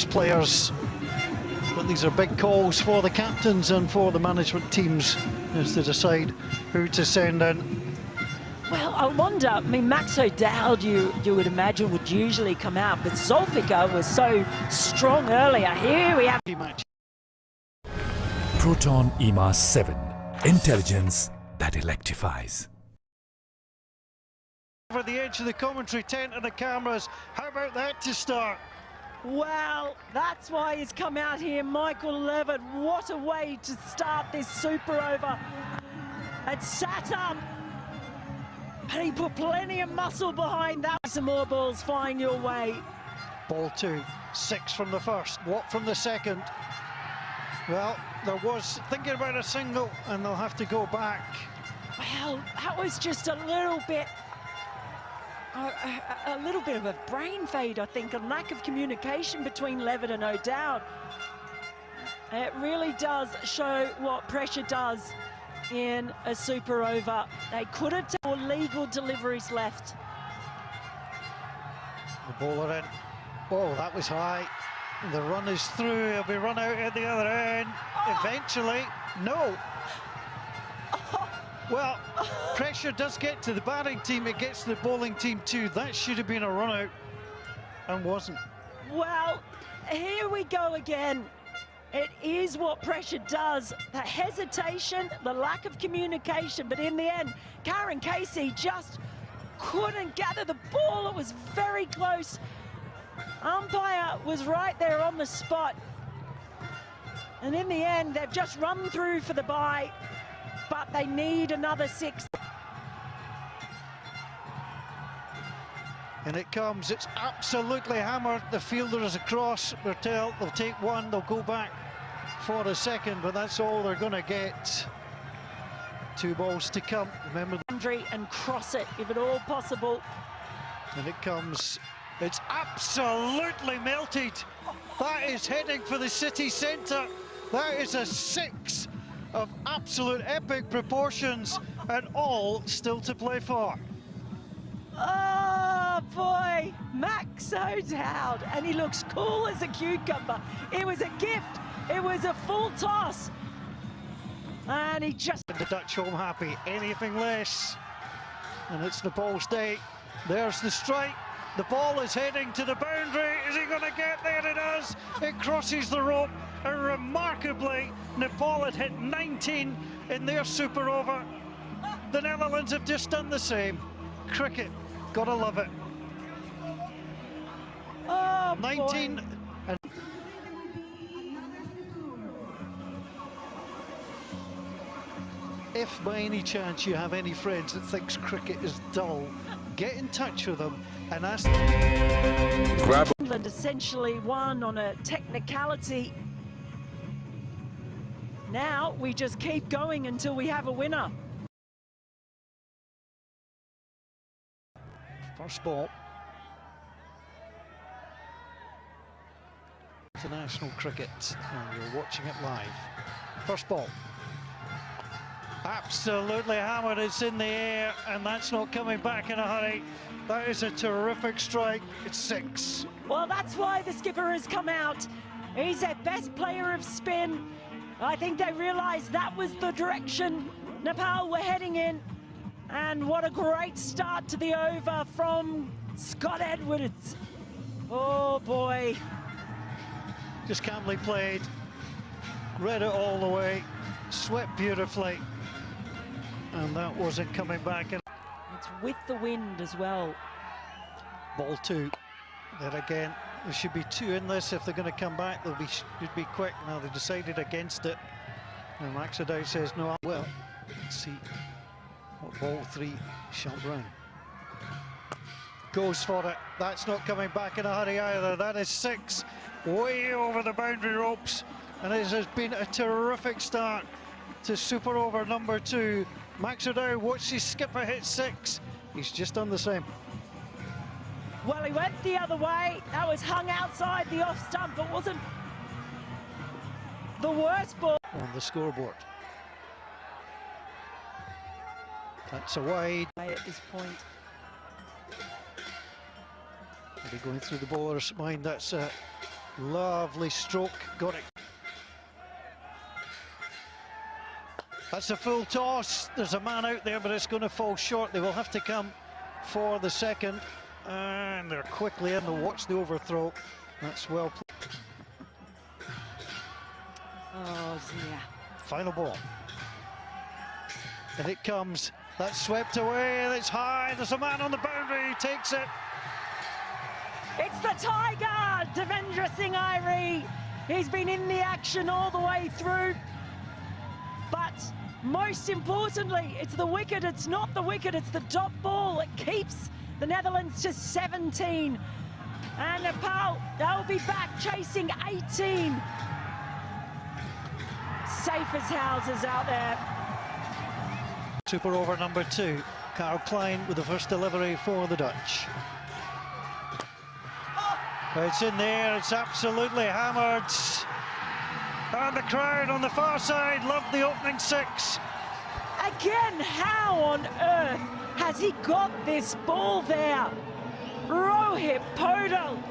players, but these are big calls for the captains and for the management teams as they decide who to send in. Well, I wonder, I mean, Max O'Dowd, you would imagine, would usually come out, but Zolfica was so strong earlier. Here we have... Proton EMA 7. Intelligence that electrifies. Over the edge of the commentary tent and the cameras, how about that to start? Well, that's why he's come out here, Michael Levitt. What a way to start this super over. And sat up. And he put plenty of muscle behind that. Some more balls flying your way. Ball 2, 6 from the first, what from the second? Well, there was thinking about a single and they'll have to go back. Well, that was just a little bit of a brain fade, I think, a lack of communication between Levitt and O'Dowd. It really does show what pressure does in a super over. They could have more legal deliveries left. The bowler in. Oh, that was high. The run is through. He'll be run out at the other end. Eventually, no. Well, pressure does get to the batting team. It gets to the bowling team too. That should have been a run out and wasn't. Well, here we go again. It is what pressure does. The hesitation, the lack of communication, but in the end, Karen Casey just couldn't gather the ball. It was very close. Umpire was right there on the spot. And in the end, they've just run through for the bye, but they need another 6. And it comes, it's absolutely hammered. The fielder is across. Bertel, they'll take one, they'll go back for a second, but that's all they're going to get. 2 balls to come. Remember, and cross it, if at all possible. And it comes, it's absolutely melted. That is heading for the city centre. That is a 6 of absolute epic proportions, and all still to play for. Oh boy, Max O'Dowd, and he looks cool as a cucumber. It was a gift, it was a full toss, and he just... The Dutch home happy, anything less, and it's Nepal's day. There's the strike, the ball is heading to the boundary. Is he going to get there? It does. It crosses the rope, and remarkably, Nepal had hit 19 in their super over. The Netherlands have just done the same. Cricket, gotta love it. Oh, 19 boy. And if by any chance you have any friends that thinks cricket is dull, get in touch with them and ask them. England essentially won on a technicality. Now we just keep going until we have a winner. First ball. International cricket, and you're watching it live. First ball. Absolutely hammered, it's in the air, and that's not coming back in a hurry. That is a terrific strike, it's 6. Well, that's why the skipper has come out. He's their best player of spin. I think they realised that was the direction Nepal were heading in. And what a great start to the over from Scott Edwards. Oh boy. Just calmly played, read it all the way, swept beautifully, and that wasn't coming back. It's with the wind as well. Ball 2, there again, there should be 2 in this. If they're going to come back, they'll should be quick. Now they decided against it, and Max O'Dowd says no. Well, let's see what ball 3 shall bring. Goes for it. That's not coming back in a hurry either. That is 6, way over the boundary ropes, and it has been a terrific start to super over number 2. Max O'Dowd, watch his skipper hit 6. He's just done the same. Well, he went the other way. That was hung outside the off stump, but wasn't the worst ball on the scoreboard. That's a wide. At this point. Maybe going through the bowler's mind, that's a Lovely stroke, got it. That's a full toss. There's a man out there, but it's going to fall short. They will have to come for the second. And they're quickly in to watch the overthrow. That's well played. Oh, dear. Final ball. And it comes. That's swept away. It's high. There's a man on the boundary. He takes it. It's the Tiger, Devendra Singh Irie. He's been in the action all the way through. But most importantly, it's the wicket. It's not the wicket, it's the dot ball. It keeps the Netherlands to 17. And Nepal, they'll be back chasing 18. Safe as houses out there. Super over number 2. Carl Klein with the first delivery for the Dutch. It's in there, it's absolutely hammered. And the crowd on the far side love the opening 6. Again, how on earth has he got this ball there? Rohit Podal.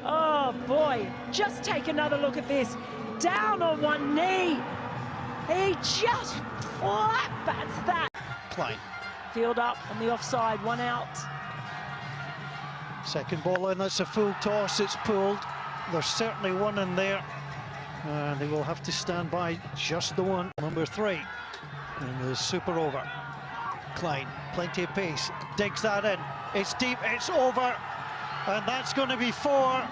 Oh boy, just take another look at this. Down on one knee. He just flat bats that. Klein. Field up on the offside, 1 out. Second ball in, that's a full toss, it's pulled. There's certainly one in there. And they will have to stand by just the one. Number 3 in the super over. Klein, plenty of pace, digs that in. It's deep, it's over. And that's going to be 4.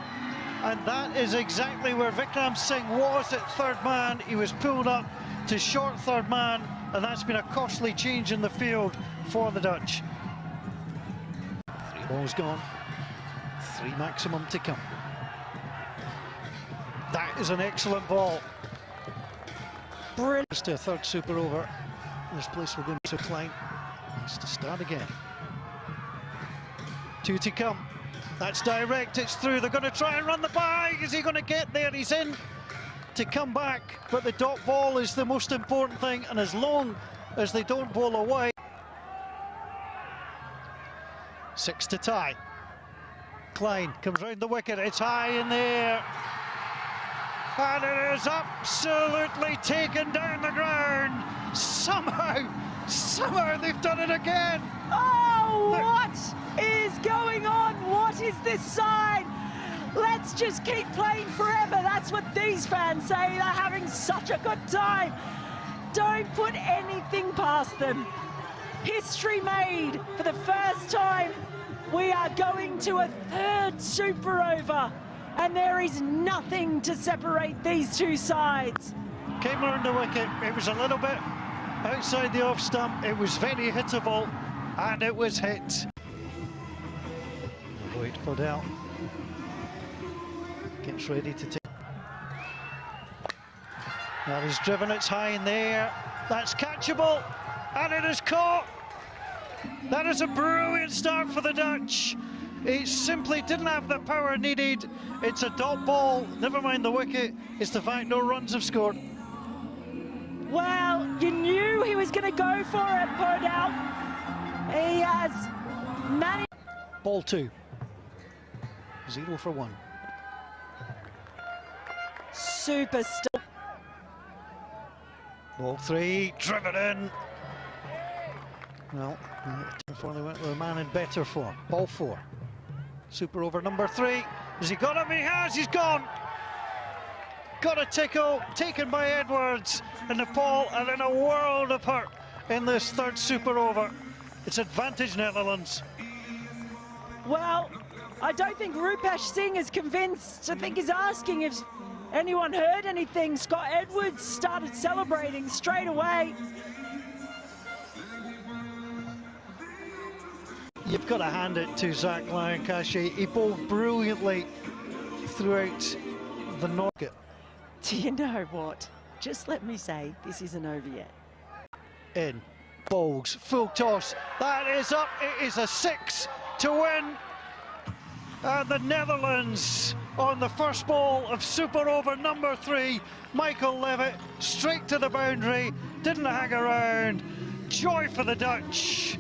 And that is exactly where Vikram Singh was at third man. He was pulled up to short third man. And that's been a costly change in the field for the Dutch. 3 balls gone. 3 maximum to come. That is an excellent ball. Brilliant. Just a third super over. This place will go to Klein. Needs to start again. 2 to come. That's direct, it's through. They're going to try and run the bag. Is he going to get there? He's in to come back. But the dot ball is the most important thing. And as long as they don't bowl away. 6 to tie. Klein comes round the wicket. It's high in the air. And it is absolutely taken down the ground. Somehow they've done it again. Oh, what is going on? What is this side? Let's just keep playing forever. That's what these fans say. They're having such a good time. Don't put anything past them. History made for the first time. We are going to a 3rd super over. And there is nothing to separate these two sides. Came around the wicket. It was a little bit outside the off stump. It was very hittable, and it was hit. Rohit Podal gets ready to take. That is driven. It's high in the air. That's catchable, and it is caught. That is a brilliant start for the Dutch. It simply didn't have the power needed. It's a dot ball, never mind the wicket. It's the fact no runs have scored. Well, you knew he was going to go for it, Podal. He has managed. Ball 2. 0 for 1. Super still. Ball 3, driven in. Well, before they went with a man in better form. Ball 4. Super over number 3. Has he got him? He has. He's gone. Got a tickle. Taken by Edwards. And Nepal are in a world of hurt in this 3rd super over. It's advantage Netherlands. Well, I don't think Rupesh Singh is convinced. I think he's asking if anyone heard anything. Scott Edwards started celebrating straight away. You've got to hand it to Zach Lancashire. He bowled brilliantly throughout the knock. Do you know what? Just let me say, this isn't over yet. In. Bowls. Full toss. That is up. It is a 6 to win. And the Netherlands on the first ball of super over number 3. Michael Levitt straight to the boundary. Didn't hang around. Joy for the Dutch.